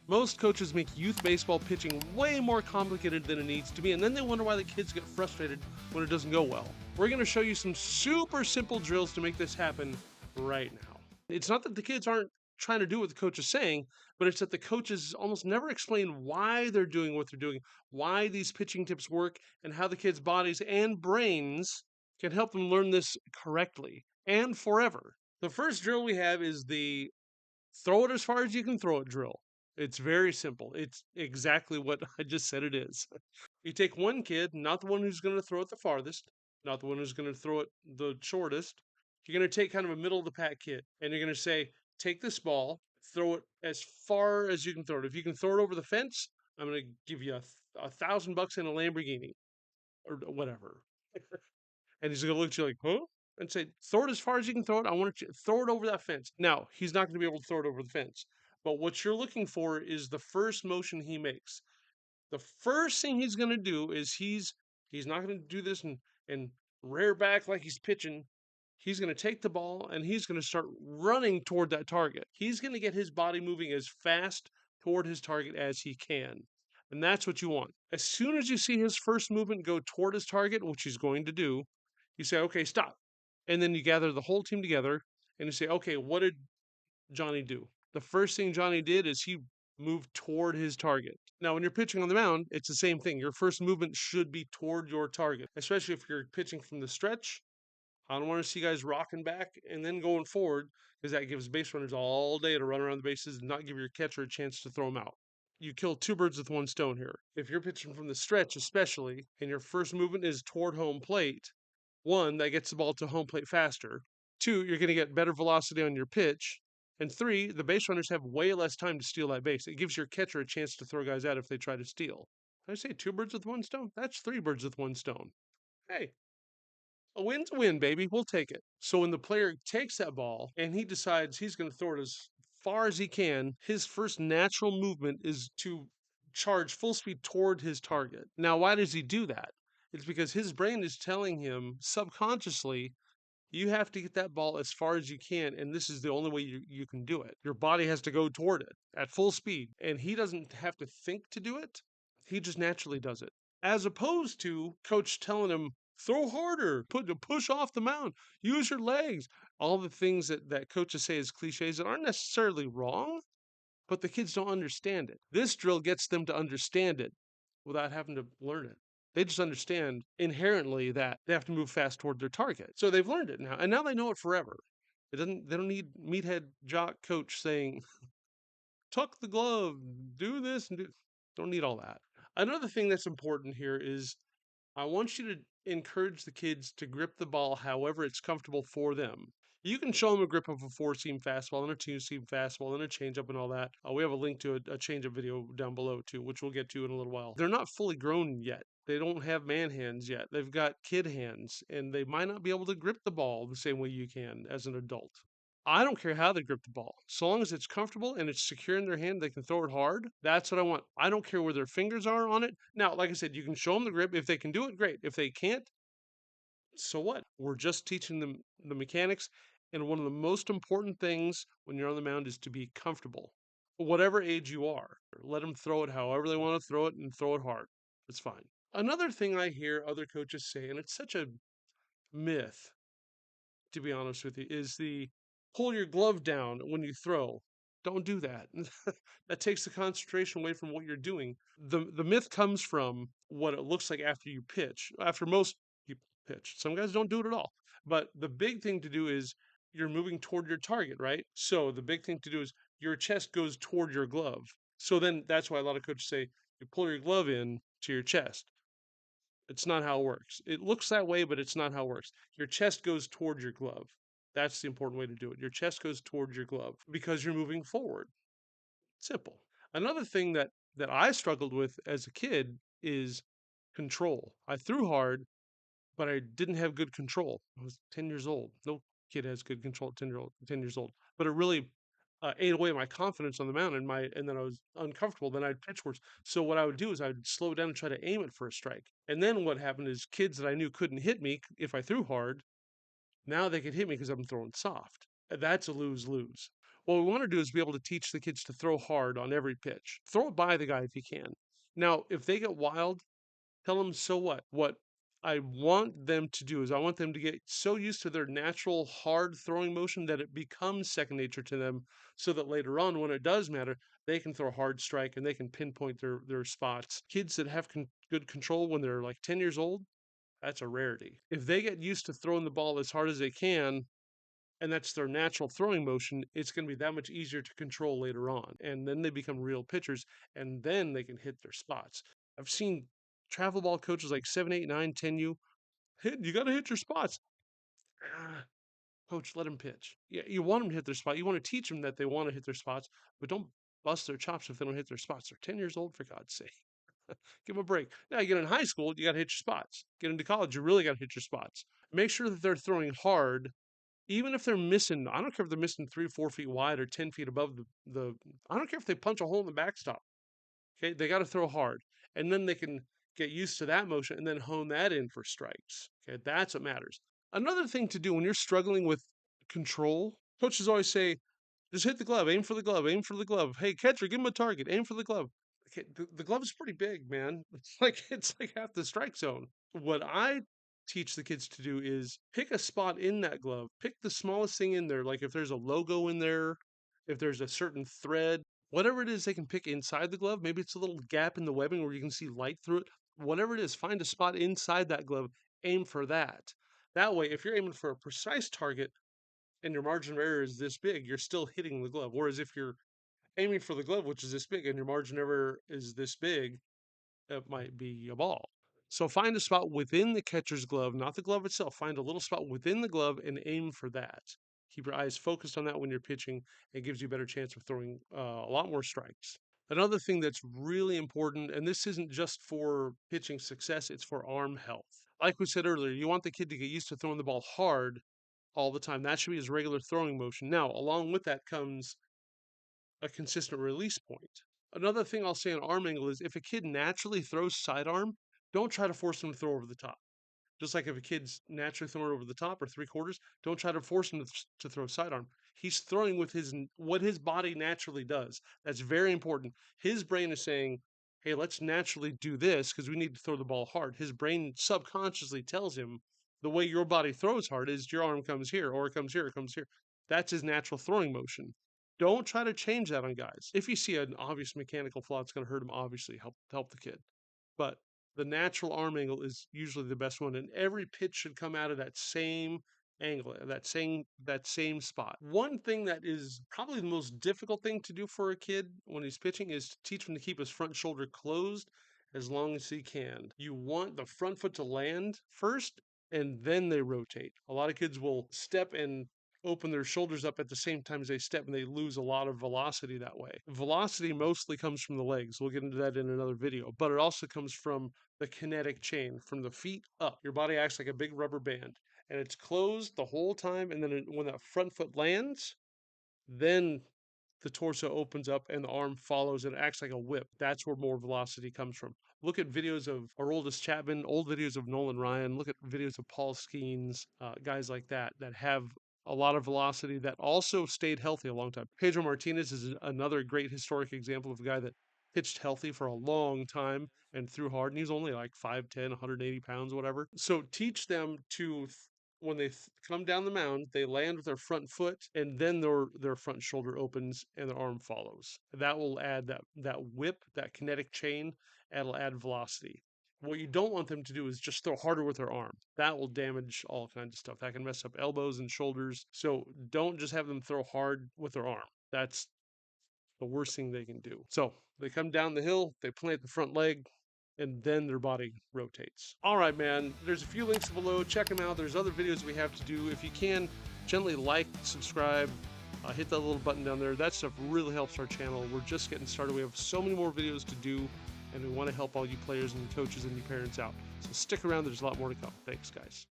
Most coaches make youth baseball pitching way more complicated than it needs to be, and then they wonder why the kids get frustrated when it doesn't go well. We're going to show you some super simple drills to make this happen right now. It's not that the kids aren't trying to do what the coach is saying, but it's that the coaches almost never explain why they're doing what they're doing, why these pitching tips work, and how the kids' bodies and brains can help them learn this correctly and forever. The first drill we have is the throw it as far as you can throw it drill. It's very simple. It's exactly what I just said it is. You take one kid, not the one who's going to throw it the farthest, not the one who's going to throw it the shortest. You're going to take kind of a middle of the pack kid, and you're going to say, take this ball, throw it as far as you can throw it. If you can throw it over the fence, I'm going to give you $1,000 in a Lamborghini or whatever. And he's going to look at you like, huh? And say, throw it as far as you can throw it. I want you to throw it over that fence. Now, he's not going to be able to throw it over the fence. But what you're looking for is the first motion he makes. The first thing he's going to do is he's not going to do this and rear back like he's pitching. He's going to take the ball and he's going to start running toward that target. He's going to get his body moving as fast toward his target as he can. And that's what you want. As soon as you see his first movement go toward his target, which he's going to do, you say, okay, stop. And then you gather the whole team together and you say, okay, what did Johnny do? The first thing Johnny did is he moved toward his target. Now, when you're pitching on the mound, it's the same thing. Your first movement should be toward your target, especially if you're pitching from the stretch. I don't want to see guys rocking back and then going forward because that gives base runners all day to run around the bases and not give your catcher a chance to throw them out. You kill two birds with one stone here. If you're pitching from the stretch, especially, and your first movement is toward home plate, one, that gets the ball to home plate faster. Two, you're going to get better velocity on your pitch. And three, the base runners have way less time to steal that base. It gives your catcher a chance to throw guys out if they try to steal. Did I say two birds with one stone? That's three birds with one stone. Hey, a win's a win, baby. We'll take it. So when the player takes that ball and he decides he's going to throw it as far as he can, his first natural movement is to charge full speed toward his target. Now, why does he do that? It's because his brain is telling him subconsciously, you have to get that ball as far as you can, and this is the only way you can do it. Your body has to go toward it at full speed, and he doesn't have to think to do it. He just naturally does it. As opposed to coach telling him, throw harder, push off the mound, use your legs. All the things that coaches say as cliches that aren't necessarily wrong, but the kids don't understand it. This drill gets them to understand it without having to learn it. They just understand inherently that they have to move fast toward their target. So they've learned it now, and now they know it forever. They don't need meathead jock coach saying, tuck the glove, do this and do. Don't need all that. Another thing that's important here is I want you to encourage the kids to grip the ball however it's comfortable for them. You can show them a grip of a four-seam fastball and a two-seam fastball and a changeup and all that. We have a link to a changeup video down below too, which we'll get to in a little while. They're not fully grown yet. They don't have man hands yet. They've got kid hands, and they might not be able to grip the ball the same way you can as an adult. I don't care how they grip the ball. So long as it's comfortable and it's secure in their hand, they can throw it hard. That's what I want. I don't care where their fingers are on it. Now, like I said, you can show them the grip. If they can do it, great. If they can't, so what? We're just teaching them the mechanics. And one of the most important things when you're on the mound is to be comfortable. Whatever age you are, let them throw it however they want to throw it and throw it hard. It's fine. Another thing I hear other coaches say, and it's such a myth, to be honest with you, is the pull your glove down when you throw. Don't do that. That takes the concentration away from what you're doing. The myth comes from what it looks like after you pitch. After most people pitch. Some guys don't do it at all. But the big thing to do is you're moving toward your target, right? So the big thing to do is your chest goes toward your glove. So then that's why a lot of coaches say you pull your glove in to your chest. It's not how it works. It looks that way, but it's not how it works. Your chest goes toward your glove. That's the important way to do it. Your chest goes toward your glove because you're moving forward. Simple. Another thing that I struggled with as a kid is control. I threw hard, but I didn't have good control. I was 10 years old. No kid has good control at 10 years old. But it really ate away my confidence on the mound and then I was uncomfortable. Then I'd pitch worse. So what I would do is I would slow down and try to aim it for a strike. And then what happened is kids that I knew couldn't hit me if I threw hard, now they could hit me because I'm throwing soft. That's a lose-lose. What we want to do is be able to teach the kids to throw hard on every pitch. Throw it by the guy if you can. Now, if they get wild, tell them, so what? What I want them to do is I want them to get so used to their natural hard throwing motion that it becomes second nature to them, so that later on, when it does matter, they can throw a hard strike and they can pinpoint their spots. Kids that have good control when they're like 10 years old, that's a rarity. If they get used to throwing the ball as hard as they can, and that's their natural throwing motion, it's going to be that much easier to control later on. And then they become real pitchers, and then they can hit their spots. I've seen travel ball coaches like 7, 8, 9, 10U hit. You got to hit your spots. Ah, coach, let them pitch. Yeah, you want them to hit their spot. You want to teach them that they want to hit their spots, but don't bust their chops if they don't hit their spots. They're 10 years old, for God's sake. Give them a break. Now, you get in high school, you got to hit your spots. Get into college, you really got to hit your spots. Make sure that they're throwing hard, even if they're missing. I don't care if they're missing 3 or 4 feet wide or 10 feet above the I don't care if they punch a hole in the backstop. Okay, they got to throw hard, and then they can get used to that motion and then hone that in for strikes. Okay, that's what matters. Another thing to do when you're struggling with control, coaches always say, just hit the glove, aim for the glove, aim for the glove. Hey, catcher, give him a target, aim for the glove. Okay, the glove is pretty big, man. It's like half the strike zone. What I teach the kids to do is pick a spot in that glove. Pick the smallest thing in there, like if there's a logo in there, if there's a certain thread, whatever it is they can pick inside the glove. Maybe it's a little gap in the webbing where you can see light through it. Whatever it is, find a spot inside that glove, aim for that. That way, if you're aiming for a precise target and your margin of error is this big, you're still hitting the glove. Whereas if you're aiming for the glove, which is this big, and your margin of error is this big, it might be a ball. So find a spot within the catcher's glove, not the glove itself. Find a little spot within the glove and aim for that. Keep your eyes focused on that when you're pitching. It gives you a better chance of throwing a lot more strikes. Another thing that's really important, and this isn't just for pitching success, it's for arm health. Like we said earlier, you want the kid to get used to throwing the ball hard all the time. That should be his regular throwing motion. Now, along with that comes a consistent release point. Another thing I'll say on arm angle is if a kid naturally throws sidearm, don't try to force them to throw over the top. Just like if a kid's naturally throwing over the top or 3/4, don't try to force him to throw sidearm. He's throwing with what his body naturally does. That's very important. His brain is saying, "Hey, let's naturally do this because we need to throw the ball hard." His brain subconsciously tells him the way your body throws hard is your arm comes here, or it comes here, it comes here. That's his natural throwing motion. Don't try to change that on guys. If you see an obvious mechanical flaw, it's going to hurt him. Obviously, help the kid. But the natural arm angle is usually the best one, and every pitch should come out of that same angle, that same spot. One thing that is probably the most difficult thing to do for a kid when he's pitching is to teach him to keep his front shoulder closed as long as he can. You want the front foot to land first, and then they rotate. A lot of kids will step and open their shoulders up at the same time as they step, and they lose a lot of velocity that way. Velocity mostly comes from the legs. We'll get into that in another video, but it also comes from the kinetic chain from the feet up. Your body acts like a big rubber band, and it's closed the whole time, and then when that front foot lands, then the torso opens up and the arm follows and it acts like a whip. That's where more velocity comes from. Look at videos of our oldest Chapman, old videos of Nolan Ryan. Look at videos of Paul Skeens, guys like that have a lot of velocity that also stayed healthy a long time. Pedro Martinez is another great historic example of a guy that pitched healthy for a long time and threw hard, and he's only like 5'10", 180 pounds, whatever. So teach them to when they come down the mound, they land with their front foot, and then their front shoulder opens and their arm follows. That will add that whip, that kinetic chain, and it'll add velocity. What you don't want them to do is just throw harder with their arm. That will damage all kinds of stuff. That can mess up elbows and shoulders. So don't just have them throw hard with their arm. That's the worst thing they can do. So they come down the hill, they plant the front leg, and then their body rotates. All right, man, there's a few links below. Check them out. There's other videos we have to do. If you can, gently like, subscribe, hit that little button down there. That stuff really helps our channel. We're just getting started. We have so many more videos to do, and we want to help all you players and coaches and your parents out. So stick around. There's a lot more to come. Thanks, guys.